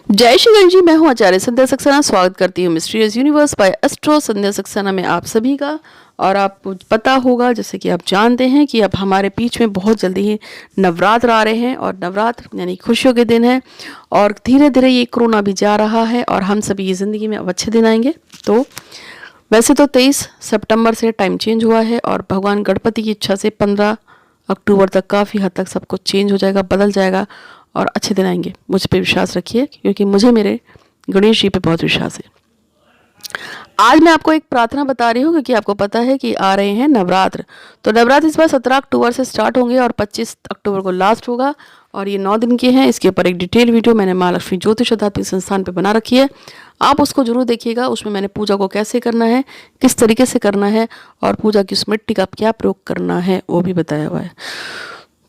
जय श्री गणेश जी। मैं हूं आचार्य संध्या सक्सेना। स्वागत करती हूं मिस्टीरियस यूनिवर्स बाय एस्ट्रो संध्या सक्सेना में आप सभी का। और आपको पता होगा, जैसे कि आप जानते हैं, कि अब हमारे बीच में बहुत जल्दी ही नवरात्र आ रहे हैं और नवरात्र यानी खुशियों के दिन है। और धीरे धीरे ये कोरोना भी जा रहा है और हम सभी की ज़िंदगी में अब अच्छे दिन आएंगे। तो वैसे तो 23 सितंबर से टाइम चेंज हुआ है और भगवान गणपति की इच्छा से 15 अक्टूबर तक काफ़ी हद तक सब कुछ चेंज हो जाएगा, बदल जाएगा और अच्छे दिन आएंगे। मुझ पे विश्वास रखिए, क्योंकि मुझे मेरे गणेश जी पे बहुत विश्वास है। आज मैं आपको एक प्रार्थना बता रही हूँ, क्योंकि आपको पता है कि आ रहे हैं नवरात्र। तो नवरात्र इस बार 17 अक्टूबर से स्टार्ट होंगे और 25 अक्टूबर को लास्ट होगा और ये 9 दिन के हैं। इसके ऊपर एक डिटेल वीडियो मैंने माँ लक्ष्मी ज्योतिष आध्यात्मिक संस्थान पे बना रखी है, आप उसको जरूर देखिएगा। उसमें मैंने पूजा को कैसे करना है, किस तरीके से करना है और पूजा की उस मिट्टी का क्या प्रयोग करना है वो भी बताया हुआ है।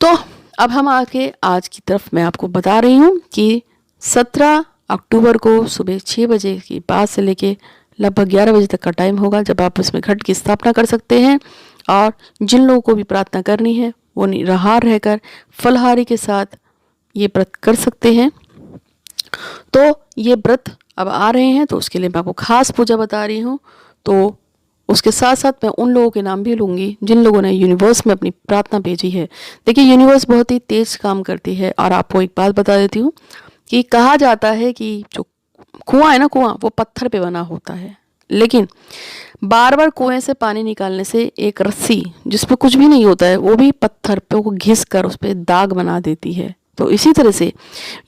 तो अब हम आके आज की तरफ मैं आपको बता रही हूँ कि 17 अक्टूबर को सुबह 6 बजे के बाद से लेके लगभग 11 बजे तक का टाइम होगा, जब आप उसमें घट की स्थापना कर सकते हैं। और जिन लोगों को भी प्रार्थना करनी है वो निराहार रहकर फलहारी के साथ ये व्रत कर सकते हैं। तो ये व्रत अब आ रहे हैं, तो उसके लिए मैं आपको खास पूजा बता रही हूँ। तो उसके साथ साथ मैं उन लोगों के नाम भी लूँगी जिन लोगों ने यूनिवर्स में अपनी प्रार्थना भेजी है। देखिए, यूनिवर्स बहुत ही तेज काम करती है। और आपको एक बात बता देती हूँ कि कहा जाता है कि जो कुआं है ना, कुआं वो पत्थर पे बना होता है, लेकिन बार बार कुएं से पानी निकालने से एक रस्सी जिसपे कुछ भी नहीं होता है वो भी पत्थर पे को घिस कर उस पर दाग बना देती है। तो इसी तरह से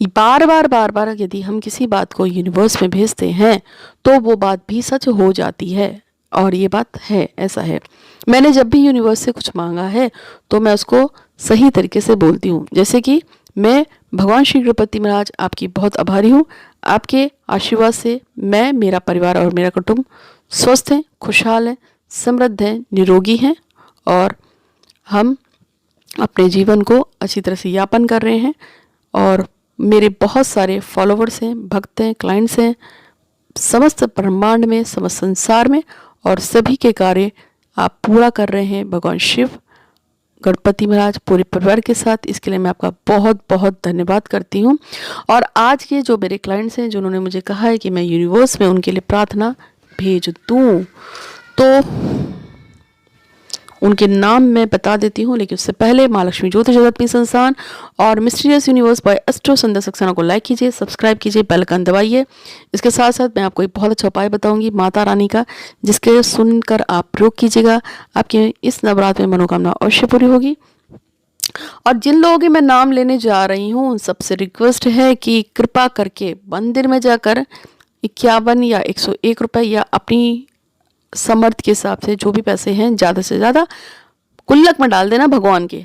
बार बार यदि हम किसी बात को यूनिवर्स में भेजते हैं तो वो बात भी सच हो जाती है। और ये बात है, ऐसा है। मैंने जब भी यूनिवर्स से कुछ मांगा है तो मैं उसको सही तरीके से बोलती हूँ। जैसे कि मैं भगवान श्री गणपति महाराज आपकी बहुत आभारी हूँ। आपके आशीर्वाद से मैं, मेरा परिवार और मेरा कुटुंब स्वस्थ हैं, खुशहाल हैं, समृद्ध हैं, निरोगी हैं और हम अपने जीवन को अच्छी तरह से यापन कर रहे हैं। और मेरे बहुत सारे फॉलोवर्स हैं, भक्त हैं, क्लाइंट्स हैं समस्त ब्रह्मांड में, समस्त संसार में, और सभी के कार्य आप पूरा कर रहे हैं भगवान शिव गणपति महाराज पूरे परिवार के साथ। इसके लिए मैं आपका बहुत बहुत धन्यवाद करती हूँ। और आज के जो मेरे क्लाइंट्स हैं जिन्होंने मुझे कहा है कि मैं यूनिवर्स में उनके लिए प्रार्थना भेज दूँ, तो उनके नाम मैं बता देती हूँ। लेकिन उससे पहले माँ लक्ष्मी ज्योतिष आध्यात्मिक संस्थान और मिस्टीरियस यूनिवर्स बाय एस्ट्रो संध्या सक्सेना को लाइक कीजिए, सब्सक्राइब कीजिए, बेल आइकन दबाइए। इसके साथ साथ मैं आपको एक बहुत अच्छा उपाय बताऊंगी माता रानी का, जिसके सुनकर आप प्रयोग कीजिएगा। आपकी इस नवरात्र में मनोकामना अवश्य पूरी होगी। और जिन लोगों के मैं नाम लेने जा रही हूँ उन सबसे रिक्वेस्ट है कि कृपा करके मंदिर में जाकर 51 या 101 रुपये या अपनी समर्थ के हिसाब से जो भी पैसे हैं ज़्यादा से ज़्यादा गुल्लक में डाल देना भगवान के,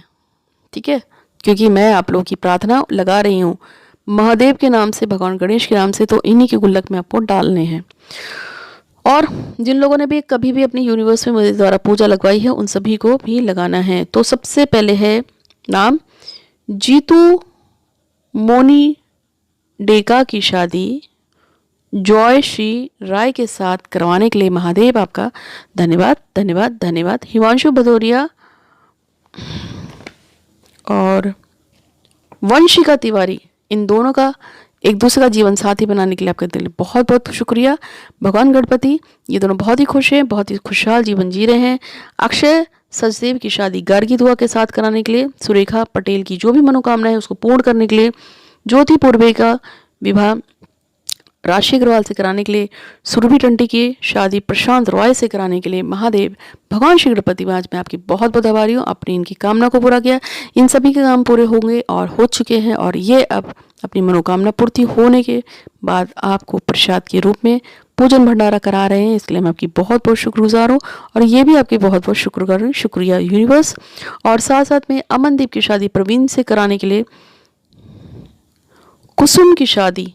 ठीक है। क्योंकि मैं आप लोगों की प्रार्थना लगा रही हूँ महादेव के नाम से, भगवान गणेश के नाम से, तो इन्हीं के गुल्लक में आपको डालने हैं। और जिन लोगों ने भी कभी भी अपनी यूनिवर्स में मेरे द्वारा पूजा लगवाई है उन सभी को भी लगाना है। तो सबसे पहले है नाम जीतू मोनी डेका की शादी जॉय श्री राय के साथ करवाने के लिए महादेव आपका धन्यवाद धन्यवाद धन्यवाद। हिमांशु भदौरिया और वंशिका तिवारी, इन दोनों का एक दूसरे का जीवन साथी बनाने के लिए आपके दिल बहुत बहुत शुक्रिया। भगवान गणपति, ये दोनों बहुत ही खुश हैं, बहुत ही खुशहाल जीवन जी रहे हैं। अक्षय सचदेव की शादी गार्गी दुआ के साथ कराने के लिए, सुरेखा पटेल की जो भी मनोकामना है उसको पूर्ण करने के लिए, ज्योति पूर्वे का विवाह राशि अग्रवाल से कराने के लिए, सुरभि टंटी की शादी प्रशांत रॉय से कराने के लिए महादेव भगवान श्री गणपति महाराज मैं आपकी बहुत बहुत आभारी हूँ। आपने इनकी कामना को पूरा किया, इन सभी के काम पूरे होंगे और हो चुके हैं। और ये अब अपनी मनोकामना पूर्ति होने के बाद आपको प्रसाद के रूप में पूजन भंडारा करा रहे हैं। इसके लिए मैं आपकी बहुत बहुत शुक्रगुजार हूँ और ये भी आपकी बहुत बहुत शुक्रगुजार हूँ। शुक्रिया यूनिवर्स। और साथ साथ में अमनदीप की शादी प्रवीण से कराने के लिए, कुसुम की शादी,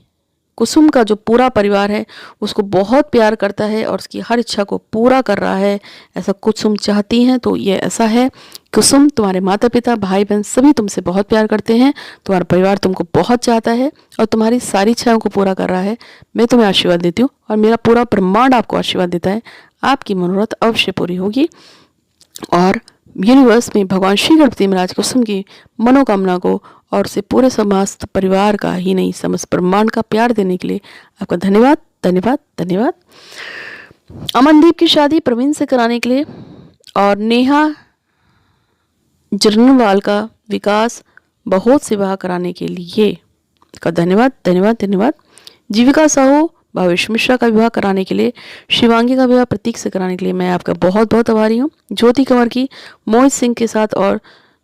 कुसुम का जो पूरा परिवार है उसको बहुत प्यार करता है और उसकी हर इच्छा को पूरा कर रहा है, ऐसा कुसुम चाहती हैं। तो ये ऐसा है, कुसुम तुम्हारे माता पिता भाई बहन सभी तुमसे बहुत प्यार करते हैं, तुम्हारा परिवार तुमको बहुत चाहता है और तुम्हारी सारी इच्छाओं को पूरा कर रहा है। मैं तुम्हें आशीर्वाद देती हूँ और मेरा पूरा ब्रह्मांड आपको आशीर्वाद देता है, आपकी मनोरथ अवश्य पूरी होगी। और यूनिवर्स में भगवान श्री गणपति महाराज कुसुम की मनोकामना को और उसे पूरे समस्त परिवार का ही नहीं समस्त ब्रह्मांड का प्यार देने के लिए आपका धन्यवाद धन्यवाद धन्यवाद। अमनदीप की शादी प्रवीण से कराने के लिए और नेहा जरनवाल का विकास बहुत से विवाह कराने के लिए का धन्यवाद धन्यवाद धन्यवाद। जीविका साहू भावेश मिश्रा का विवाह कराने के लिए, शिवांगी का विवाह प्रतीक से कराने के लिए मैं आपका बहुत बहुत आभारी हूँ। ज्योति कंवर की मोहित सिंह के साथ और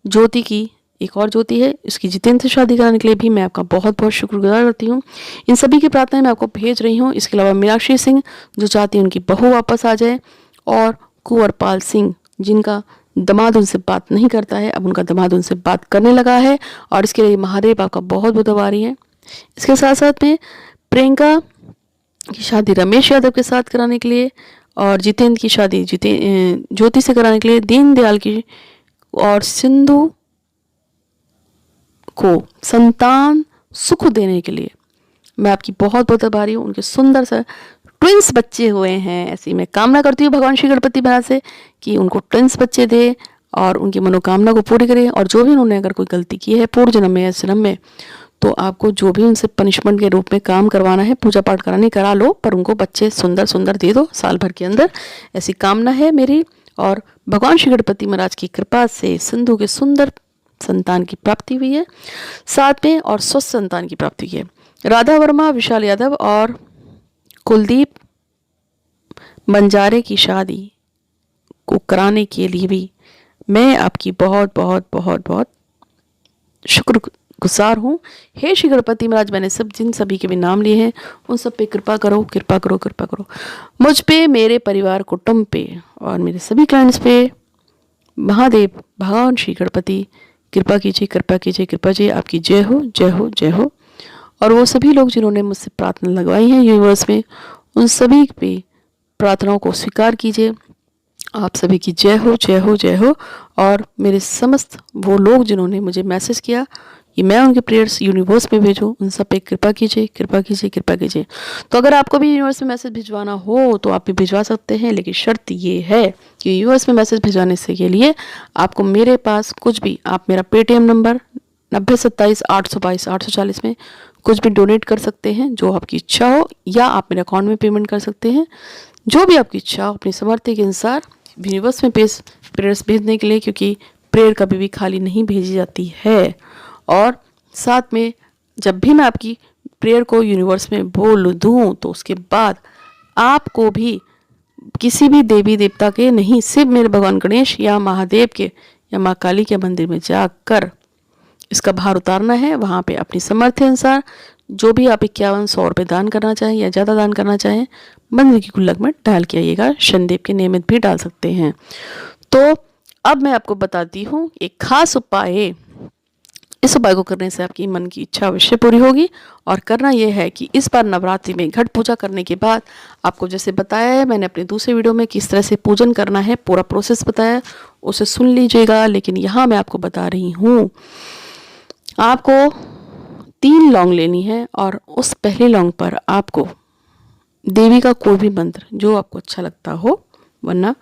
ज्योति की एक और ज्योति है, इसकी जितेंद्र से शादी कराने के लिए भी मैं आपका बहुत बहुत शुक्रगुजार करती हूँ। इन सभी की प्रार्थनाएं मैं आपको भेज रही हूँ। इसके अलावा मीनाक्षी सिंह जो चाहती हैं उनकी बहू वापस आ जाए, और कुंवरपाल सिंह जिनका दामाद उनसे बात नहीं करता है, अब उनका दामाद उनसे बात करने लगा है, और इसके लिए महादेव आपका बहुत बहुत आभारी है। इसके साथ साथ में प्रियंका की शादी रमेश यादव के साथ कराने के लिए, और जितेंद्र की शादी ज्योति से कराने के लिए, दीनदयाल की और सिंधु को संतान सुख देने के लिए मैं आपकी बहुत बहुत आभारी हूँ। उनके सुंदर सा ट्विंस बच्चे हुए हैं, ऐसी मैं कामना करती हूँ भगवान श्री गणपति महाराज से कि उनको ट्विंस बच्चे दे और उनकी मनोकामना को पूरी करें। और जो भी उन्होंने अगर कोई गलती की है पूर्व जन्म में या इस जन्म में, तो आपको जो भी उनसे पनिशमेंट के रूप में काम करवाना है, पूजा पाठ करानी करा लो, पर उनको बच्चे सुंदर सुंदर दे दो साल भर के अंदर, ऐसी कामना है मेरी। और भगवान श्री गणपति महाराज की कृपा से सिंधु के सुंदर संतान की प्राप्ति हुई है साथ में, और स्वस्थ संतान की प्राप्ति हुई है। राधा वर्मा, विशाल यादव और कुलदीप बंजारे की शादी को कराने के लिए भी मैं आपकी बहुत बहुत बहुत बहुत शुक्रगुजार हूँ। हे श्री गणपति महाराज, मैंने जिन सभी के भी नाम लिए हैं उन सब पे कृपा करो कृपा करो कृपा करो, मुझ पे, मेरे परिवार कुटुंब पे और मेरे सभी क्लाइंट्स पे। महादेव भगवान श्री गणपति कृपा कीजिए कृपा कीजिए कृपा कीजिए। आपकी जय हो जय हो जय हो। और वो सभी लोग जिन्होंने मुझसे प्रार्थना लगवाई है यूनिवर्स में, उन सभी पे प्रार्थनाओं को स्वीकार कीजिए। आप सभी की जय हो जय हो जय हो। और मेरे समस्त वो लोग जिन्होंने मुझे मैसेज किया कि मैं उनके प्रेयर्स यूनिवर्स में भेजूं, उन सब पे कृपा कीजिए कृपा कीजिए कृपा कीजिए। तो अगर आपको भी यूनिवर्स में मैसेज भिजवाना हो तो आप भी भिजवा सकते हैं, लेकिन शर्त ये है कि यूनिवर्स में मैसेज भिजवाने से के लिए आपको मेरे पास कुछ भी, आप मेरा पेटीएम नंबर 9027-822-840 में कुछ भी डोनेट कर सकते हैं जो आपकी इच्छा हो, या आप मेरे अकाउंट में पेमेंट कर सकते हैं, जो भी आपकी इच्छा हो अपनी समर्थ्य के अनुसार यूनिवर्स में प्रेयर्स भेजने के लिए, क्योंकि प्रेयर कभी भी खाली नहीं भेजी जाती है। और साथ में जब भी मैं आपकी प्रेयर को यूनिवर्स में बोल दूँ तो उसके बाद आपको भी किसी भी देवी देवता के नहीं, सिर्फ मेरे भगवान गणेश या महादेव के या माँ काली के मंदिर में जाकर इसका भार उतारना है। वहाँ पे अपनी सामर्थ्य अनुसार जो भी आप 5100 रुपये दान करना चाहें या ज़्यादा दान करना चाहें, मंदिर की गुल्लक में डाल के आइएगा। शनिदेव के नियमित भी डाल सकते हैं। तो अब मैं आपको बताती हूँ एक खास उपाय। इस उपाय को करने से आपकी मन की इच्छा अवश्य पूरी होगी। और करना यह है कि इस बार नवरात्रि में घट पूजा करने के बाद आपको जैसे बताया है मैंने अपने दूसरे वीडियो में किस तरह से पूजन करना है, पूरा प्रोसेस बताया, उसे सुन लीजिएगा। लेकिन यहाँ मैं आपको बता रही हूँ, आपको 3 लौंग लेनी है और उस पहले लौंग पर आपको देवी का कोई भी मंत्र जो आपको अच्छा लगता हो, वरना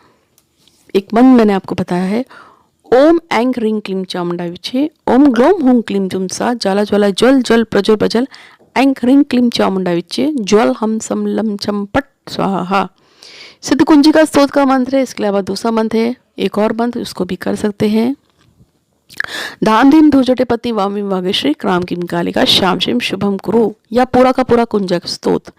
एक मंत्र मैंने आपको बताया है, ओम ऐं ह्रीं क्लीं चामुंडा विचे, ओम ग्लौम हूं क्लीं जुम सा, ज्वाला ज्वाला ज्वल ज्वल प्रज्वल प्रज्वल, ऐं ह्रीं क्लीं चामुंडा विचे, ज्वल हम सम लम चम पट स्वाहा। सिद्ध कुंजिका स्तोत्र का मंत्र है। इसके अलावा दूसरा मंत्र है, एक और मंत्र, उसको भी कर सकते हैं। धाम धीम धूजटे पति वाम विम वागेश्वरी क्राम किम कालिका श्याम शिम शुभम कुरु, या पूरा का पूरा कुंजक स्तोत्र।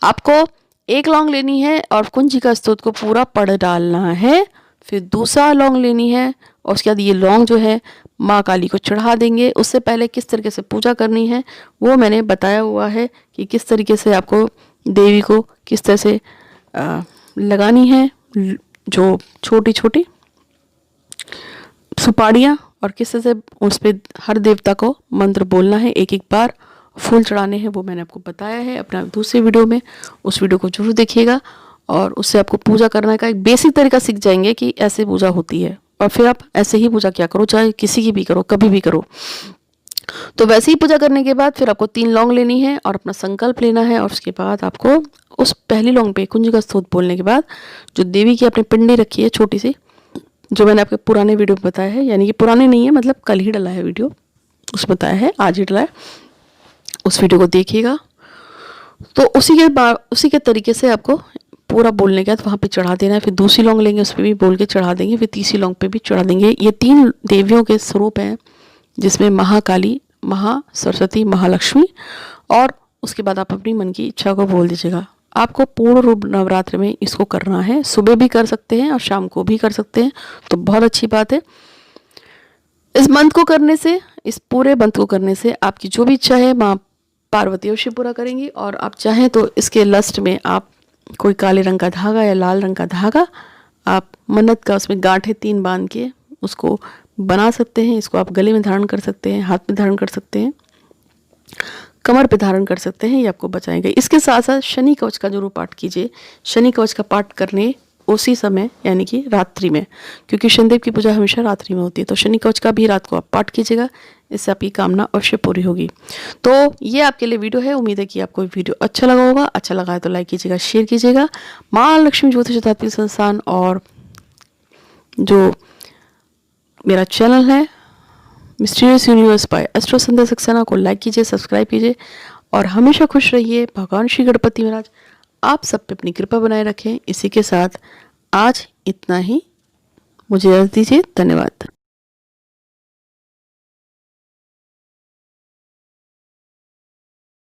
आपको 1 लौंग लेनी है और कुंजिका स्तोत्र को पूरा पढ़ डालना है। फिर दूसरा लौंग लेनी है और उसके बाद ये लौंग जो है माँ काली को चढ़ा देंगे। उससे पहले किस तरीके से पूजा करनी है वो मैंने बताया हुआ है कि किस तरीके से आपको देवी को किस तरह से लगानी है, जो छोटी छोटी सुपाड़ियाँ, और किस तरह से उस पर हर देवता को मंत्र बोलना है, एक एक बार फूल चढ़ाने हैं, वो मैंने आपको बताया है अपना दूसरे वीडियो में। उस वीडियो को जरूर देखिएगा और उससे आपको पूजा करने का एक बेसिक तरीका सीख जाएंगे कि ऐसे पूजा होती है, और फिर आप ऐसे ही पूजा क्या करो, चाहे किसी की भी करो, कभी भी करो। तो वैसे ही पूजा करने के बाद फिर आपको 3 लौंग लेनी है और अपना संकल्प लेना है, और उसके बाद आपको उस पहली लौंग पे कुंजिका स्तोत्र बोलने के बाद जो देवी की आपने पिंडी रखी है छोटी सी, जो मैंने आपके पुराने वीडियो में बताया है, यानी कि पुराने नहीं है, मतलब कल ही डला है वीडियो, उसमें बताया है, आज ही डला है, उस वीडियो को देखिएगा। तो उसी के तरीके से आपको पूरा बोलने के बाद वहाँ पे चढ़ा देना है। फिर दूसरी लौंग लेंगे, उस पर भी बोल के चढ़ा देंगे, फिर तीसरी लौंग पे भी चढ़ा देंगे। ये 3 देवियों के स्वरूप हैं, जिसमें महाकाली, सरस्वती, महालक्ष्मी, और उसके बाद आप अपनी मन की इच्छा को बोल दीजिएगा। आपको पूर्ण रूप नवरात्र में इसको करना है, सुबह भी कर सकते हैं और शाम को भी कर सकते हैं, तो बहुत अच्छी बात है। इस मंत्र को करने से, इस पूरे मंत्र को करने से आपकी जो भी इच्छा है माँ पार्वती अवश्य पूरा करेंगी। और आप चाहें तो इसके लस्ट में आप कोई काले रंग का धागा या लाल रंग का धागा, आप मन्नत का उसमें गांठें 3 बांध के उसको बना सकते हैं। इसको आप गले में धारण कर सकते हैं, हाथ में धारण कर सकते हैं, कमर पे धारण कर सकते हैं, ये आपको बचाएंगे। इसके साथ साथ शनि कवच का जरूर पाठ कीजिए। शनि कवच का पाठ करने उसी समय यानी कि रात्रि में, क्योंकि शनिदेव की पूजा हमेशा रात्रि में होती है, तो शनि कवच का भी रात को आप पाठ कीजिएगा, इससे आपकी कामना अवश्य पूरी होगी। तो ये आपके लिए वीडियो है, उम्मीद है कि आपको वीडियो अच्छा लगा होगा। अच्छा लगा है तो लाइक कीजिएगा, शेयर कीजिएगा। माँ लक्ष्मी ज्योतिष तात्विक संस्थान और जो मेरा चैनल है मिस्टीरियस यूनिवर्स बाय एस्ट्रो संध्या सक्सेना को लाइक कीजिए, सब्सक्राइब कीजिए और हमेशा खुश रहिए। भगवान श्री गणपति महाराज आप सब पे अपनी कृपा बनाए रखें। इसी के साथ आज इतना ही, मुझे इजाज़त दीजिए। धन्यवाद।